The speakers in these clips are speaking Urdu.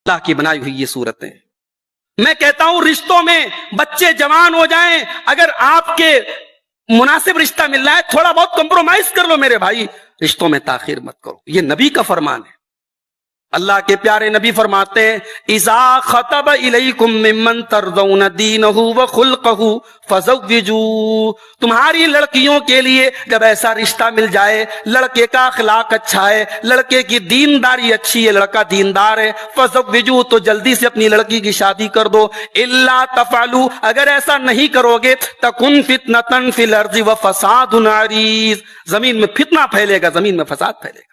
اللہ کی بنائی ہوئی یہ صورتیں. میں کہتا ہوں رشتوں میں بچے جوان ہو جائیں، اگر آپ کے مناسب رشتہ مل رہا ہے تھوڑا بہت کمپرومائز کر لو میرے بھائی، رشتوں میں تاخیر مت کرو. یہ نبی کا فرمان ہے. اللہ کے پیارے نبی فرماتے ہیں اذا خطب الیکم ممن ترضون دینہ وخلقہ فزوجوا، تمہاری لڑکیوں کے لیے جب ایسا رشتہ مل جائے، لڑکے کا اخلاق اچھا ہے، لڑکے کی دینداری اچھی ہے، لڑکا دیندار ہے، فزوجوا تو جلدی سے اپنی لڑکی کی شادی کر دو. الا تفعلوا، اگر ایسا نہیں کرو گے تکن فتنۃ فی الارض وفساد عریض، زمین میں فتنہ پھیلے گا، زمین میں فساد پھیلے گا.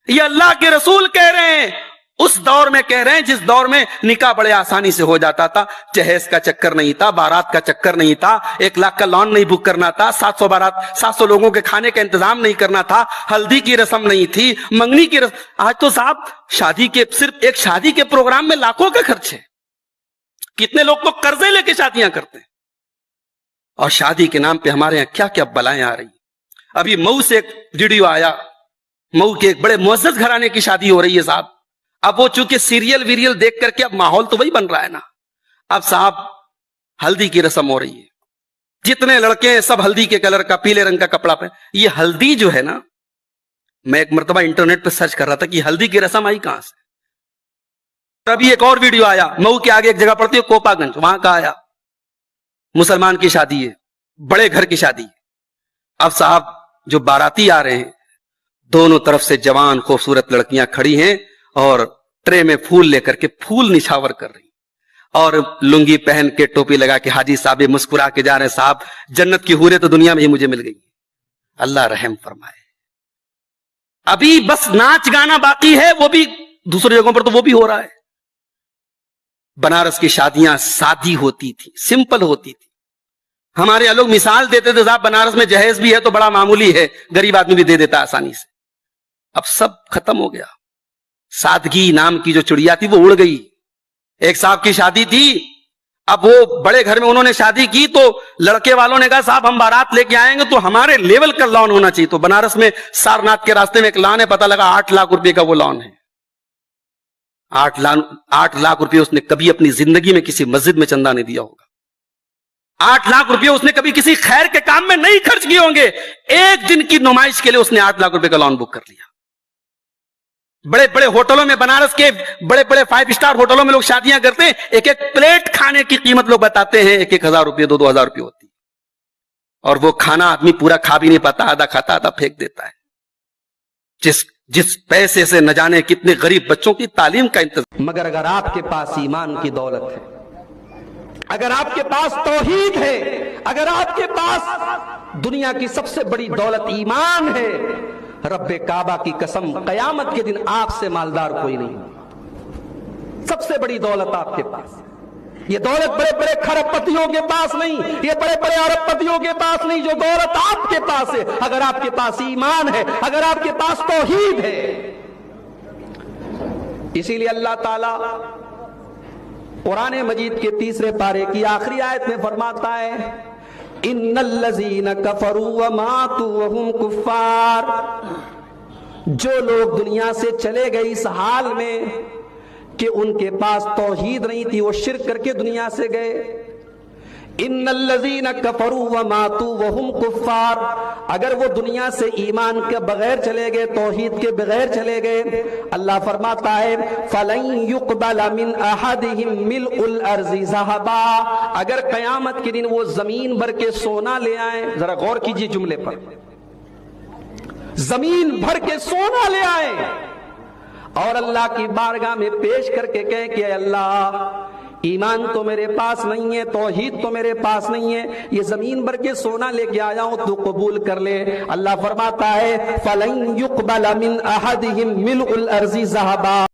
یہ اللہ کے رسول کہہ رہے ہیں، اس دور میں کہہ رہے ہیں جس دور میں نکاح بڑے آسانی سے ہو جاتا تھا. جہیز کا چکر نہیں تھا، بارات کا چکر نہیں تھا، 1 لاکھ کا لان نہیں بک کرنا تھا، 700 لوگوں کے کھانے کا انتظام نہیں کرنا تھا، ہلدی کی رسم نہیں تھی، منگنی کی رسم. آج تو صاحب شادی کے صرف ایک شادی کے پروگرام میں لاکھوں کا خرچ ہے. کتنے لوگ تو قرضے لے کے شادیاں کرتے ہیں، اور شادی کے نام پہ ہمارے یہاں کیا کیا بلائیں آ رہی. ابھی مئو سے ایک ویڈیو آیا، مئو کے ایک بڑے معزز گھرانے کی شادی ہو رہی ہے صاحب. اب وہ چونکہ سیریل ویریل دیکھ کر کے اب ماحول تو وہی بن رہا ہے نا. اب صاحب ہلدی کی رسم ہو رہی ہے، جتنے لڑکے ہیں سب ہلدی کے کلر کا پیلے رنگ کا کپڑا پہن. یہ ہلدی جو ہے نا، میں ایک مرتبہ انٹرنیٹ پہ سرچ کر رہا تھا کہ ہلدی کی رسم آئی کہاں سے. ابھی ایک اور ویڈیو آیا، مئو کے آگے ایک جگہ پڑتی ہے کوپا گنج، وہاں کا آیا، مسلمان کی شادی ہے، بڑے گھر کی شادی ہے. اب صاحب جو باراتی آ رہے ہیں، دونوں طرف سے جوان خوبصورت لڑکیاں کھڑی ہیں اور ٹرے میں پھول لے کر کے پھول نچھاور کر رہی، اور لنگی پہن کے ٹوپی لگا کے حاجی صاحب مسکرا کے جا رہے ہیں. صاحب جنت کی حوریں تو دنیا میں ہی مجھے مل گئی. اللہ رحم فرمائے. ابھی بس ناچ گانا باقی ہے، وہ بھی دوسری جگہوں پر تو وہ بھی ہو رہا ہے. بنارس کی شادیاں سادی ہوتی تھی، سمپل ہوتی تھی. ہمارے یہاں لوگ مثال دیتے تھے صاحب بنارس میں جہیز بھی ہے تو بڑا معمولی ہے، غریب آدمی بھی دے دیتا آسانی سے. اب سب ختم ہو گیا. سادگی نام کی جو چڑیا تھی وہ اڑ گئی. ایک صاحب کی شادی تھی، اب وہ بڑے گھر میں انہوں نے شادی کی تو لڑکے والوں نے کہا صاحب ہم بارات لے کے آئیں گے تو ہمارے لیول کا لان ہونا چاہیے. تو بنارس میں سارناتھ کے راستے میں ایک لان ہے، پتہ لگا 8 لاکھ روپے کا وہ لان ہے. 8 لاکھ روپے اس نے کبھی اپنی زندگی میں کسی مسجد میں چندہ نہیں دیا ہوگا. 8 لاکھ روپے اس نے کبھی کسی خیر کے کام میں نہیں خرچ کیے ہوں گے. ایک دن کی نمائش کے لیے اس نے 8 لاکھ روپے کا لان بک کر لیا. بڑے بڑے ہوٹلوں میں، بنارس کے بڑے بڑے 5 اسٹار ہوٹلوں میں لوگ شادیاں کرتے ہیں، ایک ایک پلیٹ کھانے کی قیمت لوگ بتاتے ہیں 1,000 روپے 2,000 روپے ہوتی ہے. اور وہ کھانا آدمی پورا کھا بھی نہیں پاتا، آدھا کھاتا آدھا پھینک دیتا ہے. جس پیسے سے نہ جانے کتنے غریب بچوں کی تعلیم کا انتظام. مگر اگر آپ کے پاس ایمان کی دولت ہے، اگر آپ کے پاس توحید ہے، اگر آپ کے پاس دنیا کی سب سے بڑی دولت ایمان ہے، رب کعبہ کی قسم قیامت کے دن آپ سے مالدار کوئی نہیں. سب سے بڑی دولت آپ کے پاس. یہ دولت بڑے بڑے کھرب پتیوں کے پاس نہیں، یہ بڑے بڑے ارب پتیوں کے پاس نہیں. جو دولت آپ کے پاس ہے، اگر آپ کے پاس ایمان ہے، اگر آپ کے پاس توحید ہے. اسی لیے اللہ تعالی قرآن مجید کے 3 پارے کی آخری آیت میں فرماتا ہے ان الذین کفروا وماتوا وهم کفار. جو لوگ دنیا سے چلے گئے اس حال میں کہ ان کے پاس توحید نہیں تھی، وہ شرک کر کے دنیا سے گئے. ان الذین کفروا وماتوا وهم کفار، اگر وہ دنیا سے ایمان کے بغیر چلے گئے، توحید کے بغیر چلے گئے، اللہ فرماتا ہے فلن يقبل من احدهم ملء الارض ذهبا. اگر قیامت کے دن وہ زمین بھر کے سونا لے آئیں، ذرا غور کیجئے جملے پر، زمین بھر کے سونا لے آئیں اور اللہ کی بارگاہ میں پیش کر کے کہیں کہ اے اللہ ایمان تو میرے پاس نہیں ہے، توحید تو میرے پاس نہیں ہے، یہ زمین بھر کے سونا لے کے آیا ہوں تو قبول کر لے. اللہ فرماتا ہے فَلَن يُقْبَلَ مِنْ أَحَدِهِمْ مِلْءُ الْأَرْضِ ذَهَبًا.